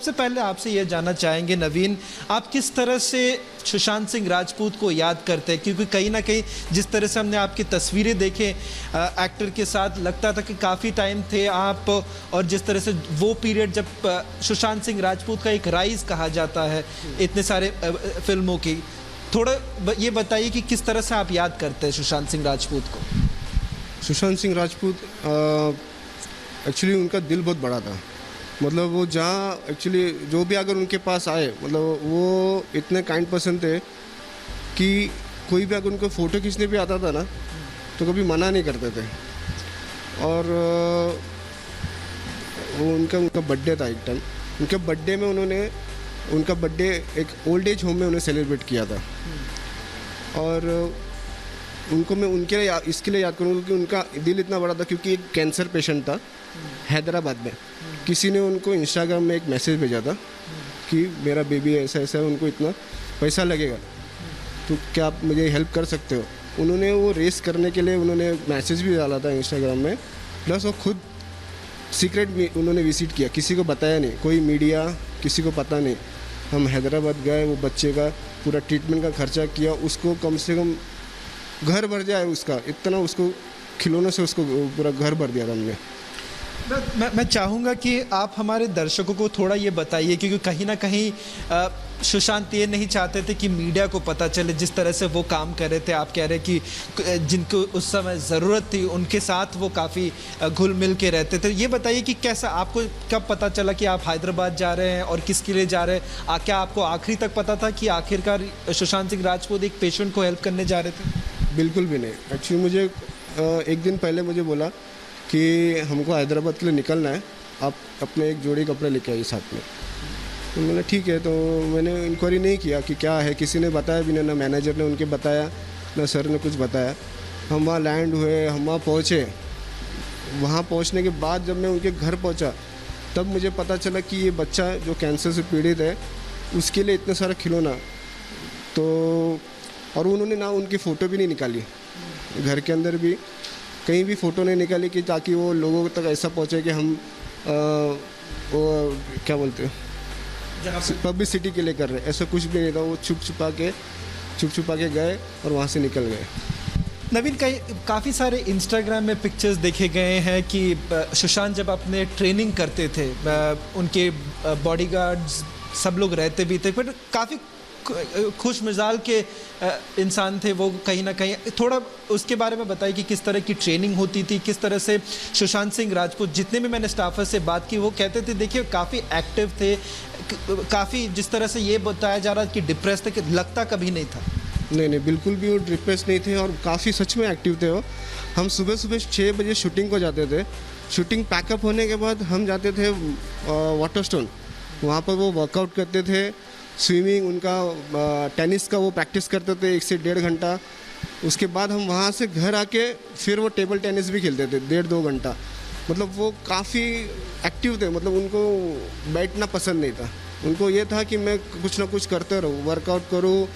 सबसे पहले आपसे ये जानना चाहेंगे नवीन, आप किस तरह से सुशांत सिंह राजपूत को याद करते हैं? क्योंकि कहीं ना कहीं जिस तरह से हमने आपकी तस्वीरें देखे एक्टर के साथ, लगता था कि काफ़ी टाइम थे आप, और जिस तरह से वो पीरियड जब सुशांत सिंह राजपूत का एक राइज कहा जाता है इतने सारे फिल्मों की, थोड़ा ये बताइए कि किस तरह से आप याद करते हैं सुशांत सिंह राजपूत को? सुशांत सिंह राजपूत एक्चुअली उनका दिल बहुत बड़ा था। मतलब वो जहाँ एक्चुअली जो भी अगर उनके पास आए, मतलब वो इतने काइंड पर्सन थे कि कोई भी अगर उनको फ़ोटो खींचने भी आता था ना तो कभी मना नहीं करते थे। और वो उनका बर्थडे था एक टाइम, उनके बर्थडे में उनका बर्थडे एक ओल्ड एज होम में उन्हें सेलिब्रेट किया था। और उनको मैं उनके लिए इसके लिए याद करूँगा कि उनका दिल इतना बड़ा था क्योंकि एक कैंसर पेशेंट था हैदराबाद में। किसी ने उनको इंस्टाग्राम में एक मैसेज भेजा था कि मेरा बेबी ऐसा ऐसा है, उनको इतना पैसा लगेगा तो क्या आप मुझे हेल्प कर सकते हो। उन्होंने वो रेस करने के लिए उन्होंने मैसेज भी डाला था इंस्टाग्राम में, प्लस वो खुद सीक्रेट उन्होंने विजिट किया, किसी को बताया नहीं, कोई मीडिया किसी को पता नहीं। हम हैदराबाद गए, वो बच्चे का पूरा ट्रीटमेंट का खर्चा किया, उसको कम से कम घर भर जाए उसका, इतना उसको खिलौनों से उसको पूरा घर भर दिया था हमने। मैं चाहूँगा कि आप हमारे दर्शकों को थोड़ा ये बताइए, क्योंकि कहीं ना कहीं सुशांत ये नहीं चाहते थे कि मीडिया को पता चले जिस तरह से वो काम कर रहे थे। आप कह रहे कि जिनको उस समय ज़रूरत थी उनके साथ वो काफ़ी घुल मिल के रहते थे। ये बताइए कि कैसा, आपको कब पता चला कि आप हैदराबाद जा रहे हैं और किसके लिए जा रहे हैं? क्या आपको आखिरी तक पता था कि आखिरकार सुशांत सिंह राजपूत एक पेशेंट को हेल्प करने जा रहे थे? बिल्कुल भी नहीं। एक्चुअली मुझे एक दिन पहले मुझे बोला कि हमको हैदराबाद के लिए निकलना है, आप अपने एक जोड़ी कपड़े लेके आइए साथ में। तो मैंने ठीक है, तो मैंने इंक्वायरी नहीं किया कि क्या है, किसी ने बताया भी नहीं, ना मैनेजर ने उनके बताया ना सर ने कुछ बताया। हम वहाँ लैंड हुए, हम वहाँ पहुँचे। वहाँ पहुँचने के बाद जब मैं उनके घर पहुँचा तब मुझे पता चला कि ये बच्चा जो कैंसर से पीड़ित है उसके लिए इतना सारा खिलौना। तो और उन्होंने ना उनकी फ़ोटो भी नहीं निकाली, घर के अंदर भी कहीं भी फ़ोटो नहीं निकाली कि ताकि वो लोगों तक ऐसा पहुँचे कि हम वो क्या बोलते हैं पब्लिसिटी के लिए कर रहे हैं, ऐसा कुछ भी नहीं था। वो छुप छुपा के गए और वहाँ से निकल गए। नवीन, काफ़ी सारे इंस्टाग्राम में पिक्चर्स देखे गए हैं कि सुशांत जब अपने ट्रेनिंग करते थे उनके बॉडीगार्ड्स सब लोग रहते भी थे, पर काफ़ी खुश मिजाज के इंसान थे वो। कहीं ना कहीं थोड़ा उसके बारे में बताइए कि किस तरह की ट्रेनिंग होती थी, किस तरह से सुशांत सिंह राजपूत, जितने भी मैंने स्टाफर से बात की वो कहते थे देखिए काफ़ी एक्टिव थे, काफ़ी जिस तरह से ये बताया जा रहा कि डिप्रेस थे, कि लगता कभी नहीं था। नहीं, बिल्कुल भी वो डिप्रेस नहीं थे और काफ़ी सच में एक्टिव थे वो। हम सुबह 6 बजे शूटिंग को जाते थे। शूटिंग पैकअप होने के बाद हम जाते थे वाटर स्टोन, वहाँ पर वो वर्कआउट करते थे, स्विमिंग, उनका टेनिस का वो प्रैक्टिस करते थे 1 से 1.5 घंटा। उसके बाद हम वहाँ से घर आके फिर वो टेबल टेनिस भी खेलते थे 1.5-2 घंटा। मतलब वो काफ़ी एक्टिव थे, मतलब उनको बैठना पसंद नहीं था। उनको ये था कि मैं कुछ ना कुछ करते रहूँ, वर्कआउट करूँ,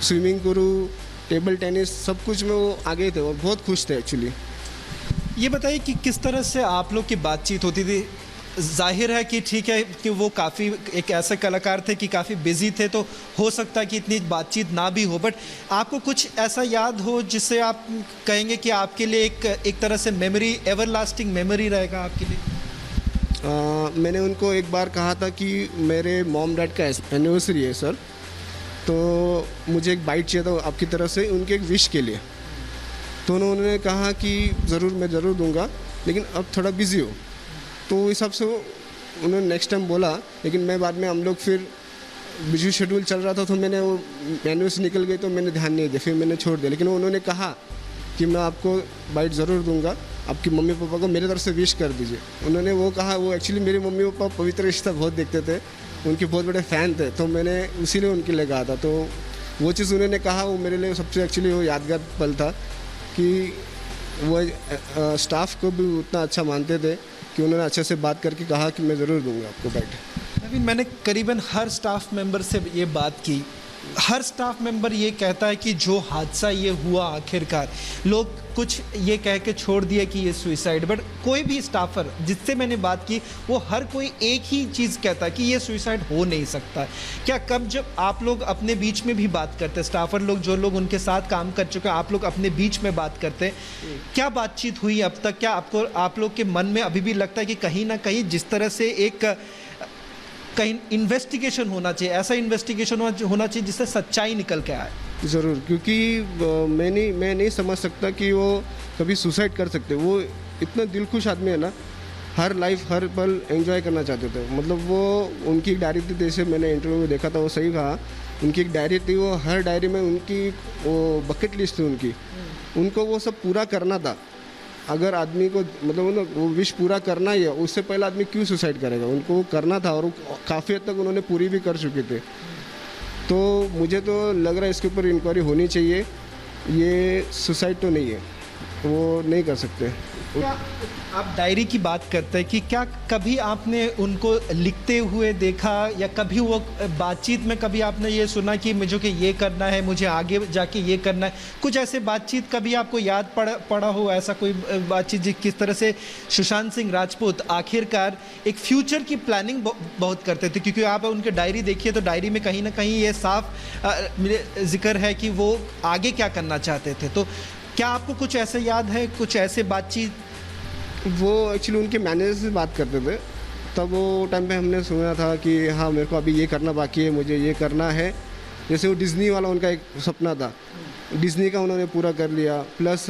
स्विमिंग करूँ, टेबल टेनिस, सब कुछ में वो आगे थे और बहुत खुश थे एक्चुअली। ये बताइए कि किस तरह से आप लोग की बातचीत होती थी? जाहिर है कि ठीक है कि वो काफ़ी एक ऐसे कलाकार थे कि काफ़ी बिजी थे, तो हो सकता है कि इतनी बातचीत ना भी हो, बट आपको कुछ ऐसा याद हो जिससे आप कहेंगे कि आपके लिए एक तरह से मेमोरी, एवर लास्टिंग मेमोरी रहेगा आपके लिए? मैंने उनको एक बार कहा था कि मेरे मॉम डैड का एनिवर्सरी है सर, तो मुझे एक बाइट चाहिए था आपकी तरफ से उनके एक विश के लिए। तो उन्होंने कहा कि मैं ज़रूर दूंगा, लेकिन अब थोड़ा बिज़ी हो। तो इस हिसाब से उन्होंने नेक्स्ट टाइम बोला, लेकिन मैं बाद में हम लोग फिर बिजी शेड्यूल चल रहा था तो मैंने वो एनिवर्सरी निकल गई तो मैंने ध्यान नहीं दिया, फिर मैंने छोड़ दिया। लेकिन उन्होंने कहा कि मैं आपको बाइट ज़रूर दूंगा, आपकी मम्मी पापा को मेरे तरफ से विश कर दीजिए। उन्होंने वो कहा। वो एक्चुअली मेरे मम्मी पापा पवित्र रिश्ता बहुत देखते थे, उनके बहुत बड़े फ़ैन थे, तो मैंने इसीलिए उनके लिए कहा था। तो वो चीज़ उन्होंने कहा, वो मेरे लिए सबसे एक्चुअली वो यादगार पल था कि वो स्टाफ को भी उतना अच्छा मानते थे कि उन्होंने अच्छे से बात करके कहा कि मैं ज़रूर दूंगा आपको बाइट। नवीन, मैंने करीबन हर स्टाफ मेंबर से ये बात की हर स्टाफ मेंबर ये कहता है कि जो हादसा ये हुआ आखिरकार, लोग कुछ ये कह के छोड़ दिया कि ये सुइसाइड, बट कोई भी स्टाफर जिससे मैंने बात की वो हर कोई एक ही चीज़ कहता है कि ये सुइसाइड हो नहीं सकता। क्या कब जब आप लोग अपने बीच में भी बात करते हैं, स्टाफर लोग जो लोग उनके साथ काम कर चुके हैं, आप लोग अपने बीच में बात करते हैं, क्या बातचीत हुई अब तक? क्या आपको आप लोग के मन में अभी भी लगता है कि कहीं ना कहीं जिस तरह से एक कहीं इन्वेस्टिगेशन होना चाहिए, ऐसा इन्वेस्टिगेशन होना चाहिए जिससे सच्चाई निकल के आए? ज़रूर, क्योंकि मैं नहीं समझ सकता कि वो कभी सुसाइड कर सकते। वो इतना दिलखुश आदमी है ना, हर लाइफ हर पल एंजॉय करना चाहते थे। मतलब वो उनकी एक डायरी थी, जैसे मैंने इंटरव्यू में देखा था, वो सही कहा, उनकी एक डायरी थी, वो हर डायरी में उनकी वो बकेट लिस्ट थी उनकी, उनको वो सब पूरा करना था। अगर आदमी को मतलब वो विश पूरा करना ही है, उससे पहले आदमी क्यों सुसाइड करेगा? उनको वो करना था और काफ़ी हद तक उन्होंने पूरी भी कर चुके थे। तो मुझे तो लग रहा है इसके ऊपर इंक्वायरी होनी चाहिए। ये सुसाइड तो नहीं है, वो नहीं कर सकते। क्या आप डायरी की बात करते हैं कि क्या कभी आपने उनको लिखते हुए देखा, या कभी वो बातचीत में कभी आपने ये सुना कि मुझे कि ये करना है, मुझे आगे जाके ये करना है? कुछ ऐसे बातचीत कभी आपको याद पड़ा हो, ऐसा कोई बातचीत किस तरह से सुशांत सिंह राजपूत आखिरकार एक फ्यूचर की प्लानिंग बहुत करते थे? क्योंकि आप उनके डायरी देखिए तो डायरी में कहीं ना कहीं ये साफ जिक्र है कि वो आगे क्या करना चाहते थे। तो क्या आपको कुछ ऐसे याद है, कुछ ऐसे बातचीत? वो एक्चुअली उनके मैनेजर से बात करते थे, तब वो टाइम पे हमने सुना था कि हाँ मेरे को अभी ये करना बाकी है, मुझे ये करना है। जैसे वो डिज़नी वाला उनका एक सपना था, डिज़नी का उन्होंने पूरा कर लिया। प्लस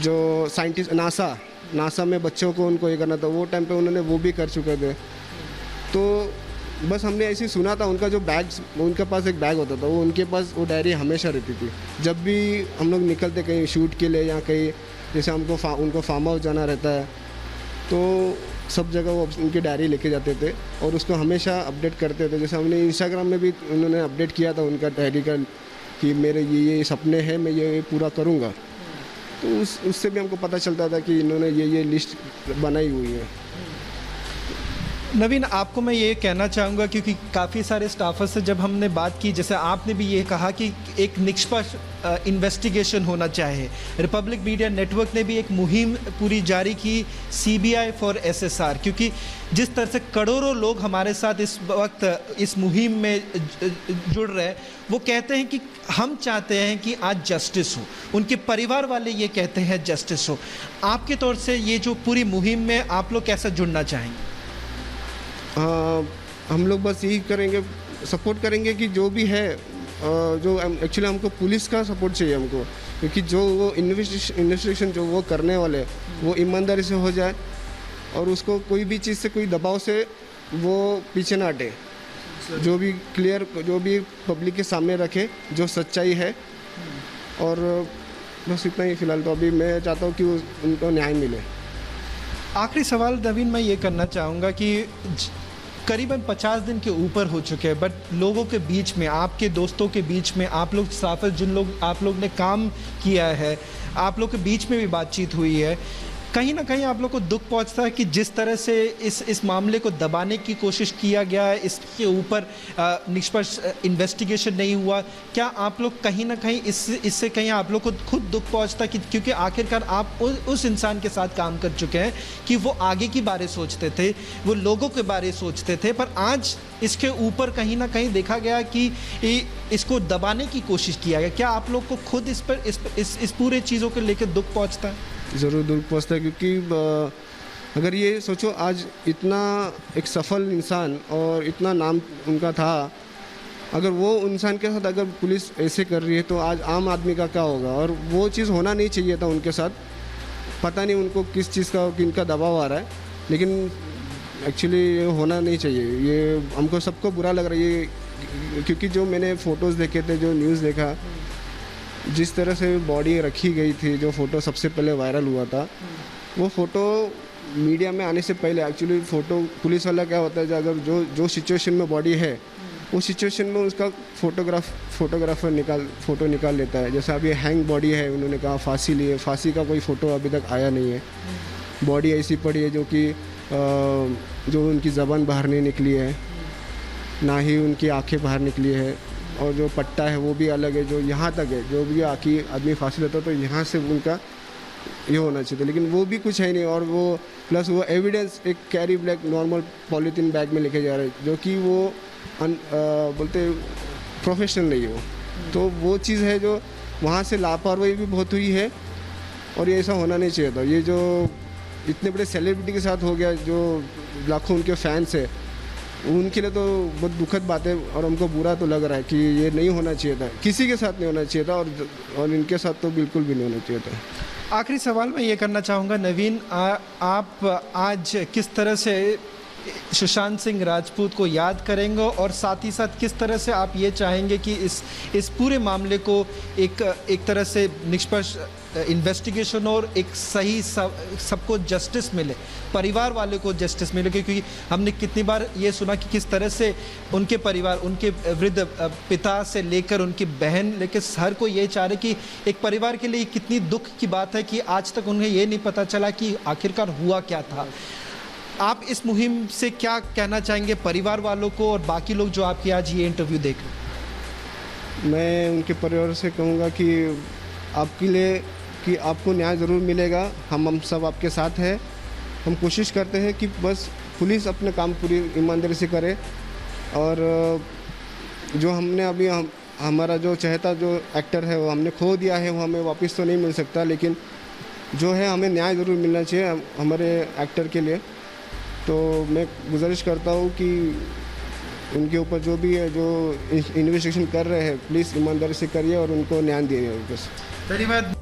जो साइंटिस्ट नासा में बच्चों को उनको ये करना था, वो टाइम पे उन्होंने वो भी कर चुके थे। तो बस हमने ऐसे ही सुना था। उनका जो उनके पास एक बैग होता था, वो उनके पास वो डायरी हमेशा रहती थी। जब भी हम लोग निकलते कहीं शूट के लिए या कहीं, जैसे उनको फार्म हाउस जाना रहता है, तो सब जगह वो उनकी डायरी लेके जाते थे और उसको हमेशा अपडेट करते थे। जैसे हमने इंस्टाग्राम में भी उन्होंने अपडेट किया था उनका डायरी का कि मेरे ये सपने हैं, मैं ये पूरा करूँगा। तो उससे भी हमको पता चलता था कि इन्होंने ये लिस्ट बनाई हुई है। नवीन, आपको मैं ये कहना चाहूँगा, क्योंकि काफ़ी सारे स्टाफर्स से जब हमने बात की, जैसे आपने भी ये कहा कि एक निष्पक्ष इन्वेस्टिगेशन होना चाहिए। रिपब्लिक मीडिया नेटवर्क ने भी एक मुहिम पूरी जारी की, CBI फॉर SSR, क्योंकि जिस तरह से करोड़ों लोग हमारे साथ इस वक्त इस मुहिम में जुड़ रहे हैं, वो कहते हैं कि हम चाहते हैं कि आज जस्टिस हो, उनके परिवार वाले ये कहते हैं जस्टिस हो। आपके तौर से ये जो पूरी मुहिम में आप लोग कैसे जुड़ना चाहेंगे? हम लोग बस यही करेंगे, सपोर्ट करेंगे कि जो भी है, जो एक्चुअली हमको पुलिस का सपोर्ट चाहिए हमको, क्योंकि जो वो इन्वेस्टिगेशन जो वो करने वाले वो ईमानदारी से हो जाए और उसको कोई भी चीज़ से, कोई दबाव से वो पीछे ना हटे। जो भी क्लियर, जो भी पब्लिक के सामने रखे जो सच्चाई है। और बस इतना ही फ़िलहाल तो अभी मैं चाहता हूँ कि उनको न्याय मिले। आखिरी सवाल नवीन मैं ये करना चाहूँगा कि करीबन 50 दिन के ऊपर हो चुके हैं, बट लोगों के बीच में, आपके दोस्तों के बीच में, आप लोग स्टाफर जिन लोग आप लोग ने काम किया है, आप लोग के बीच में भी बातचीत हुई है, कहीं ना कहीं आप लोग को दुख पहुंचता है कि जिस तरह से इस मामले को दबाने की कोशिश किया गया है, इसके ऊपर निष्पक्ष इन्वेस्टिगेशन नहीं हुआ। क्या आप लोग कहीं ना कहीं इससे कहीं आप लोग को खुद दुख पहुंचता कि क्योंकि आखिरकार आप उस इंसान के साथ काम कर चुके हैं कि वो आगे की बारे सोचते थे, वो लोगों के बारे सोचते थे, पर आज इसके ऊपर कहीं ना कहीं देखा गया कि इसको दबाने की कोशिश किया गया। क्या आप लोग को खुद इस पर इस पूरे चीज़ों को लेकर दुख पहुंचता है? ज़रूर दुख पहुँचता है, क्योंकि अगर ये सोचो आज इतना एक सफल इंसान और इतना नाम उनका था, अगर वो इंसान के साथ अगर पुलिस ऐसे कर रही है तो आज आम आदमी का क्या होगा? और वो चीज़ होना नहीं चाहिए था उनके साथ। पता नहीं उनको किस चीज़ का, किनका दबाव आ रहा है, लेकिन एक्चुअली ये होना नहीं चाहिए। ये हमको सबको बुरा लग रहा है ये, क्योंकि जो मैंने फ़ोटोज़ देखे थे, जो न्यूज़ देखा, जिस तरह से बॉडी रखी गई थी, जो फ़ोटो सबसे पहले वायरल हुआ था, वो फ़ोटो मीडिया में आने से पहले एक्चुअली फ़ोटो पुलिस वाला क्या होता है, अगर जो सिचुएशन में बॉडी है, उस सिचुएशन में उसका फोटोग्राफर फ़ोटो निकाल लेता है। जैसे अभी हैंग बॉडी है, उन्होंने कहा फांसी ली है, फांसी का कोई फ़ोटो अभी तक आया नहीं है। बॉडी ऐसी पड़ी है जो कि जो उनकी ज़बान बाहर नहीं निकली है। ना ही उनकी आंखें बाहर निकली है, और जो पट्टा है वो भी अलग है, जो यहाँ तक है, जो भी आँखी आदमी फांसी लेता तो यहाँ से उनका ये होना चाहिए था, लेकिन वो भी कुछ है नहीं। और वो प्लस वो एविडेंस एक carry black normal polythene bag में लेके जा रहे हैं, जो कि वो बोलते प्रोफेशनल नहीं है वो। तो वो चीज़ है जो वहाँ से लापरवाही भी बहुत हुई है, और ये ऐसा होना नहीं चाहिए था। ये जो इतने बड़े सेलिब्रिटी के साथ हो गया, जो लाखों उनके फैंस है, उनके लिए तो बहुत दुखद बात है, और हमको बुरा तो लग रहा है कि ये नहीं होना चाहिए था, किसी के साथ नहीं होना चाहिए था, और इनके साथ तो बिल्कुल भी नहीं होना चाहिए था। आखिरी सवाल मैं ये करना चाहूँगा नवीन, आप आज किस तरह से सुशांत सिंह राजपूत को याद करेंगे, और साथ ही साथ किस तरह से आप ये चाहेंगे कि इस पूरे मामले को एक तरह से निष्पक्ष इन्वेस्टिगेशन और एक सही सबको जस्टिस मिले, परिवार वाले को जस्टिस मिले? क्योंकि हमने कितनी बार ये सुना कि किस तरह से उनके परिवार, उनके वृद्ध पिता से लेकर उनकी बहन लेकर हर कोई ये चाह रहे कि एक परिवार के लिए कितनी दुख की बात है कि आज तक उन्हें ये नहीं पता चला कि आखिरकार हुआ क्या था। आप इस मुहिम से क्या कहना चाहेंगे परिवार वालों को और बाकी लोग जो आपकी आज ये इंटरव्यू देख रहे हैं? मैं उनके परिवार से कहूँगा कि आपके लिए कि आपको न्याय ज़रूर मिलेगा, हम सब आपके साथ हैं। हम कोशिश करते हैं कि बस पुलिस अपने काम पूरी ईमानदारी से करे, और जो हमने अभी हमारा जो चहेता जो एक्टर है वो हमने खो दिया है, वो हमें वापस तो नहीं मिल सकता, लेकिन जो है हमें न्याय ज़रूर मिलना चाहिए हमारे एक्टर के लिए। तो मैं गुजारिश करता हूँ कि उनके ऊपर जो भी है, जो इन्वेस्टिगेशन कर रहे हैं, प्लीज़ ईमानदारी से करिए और उनको न्याय दिए बस। धन्यवाद।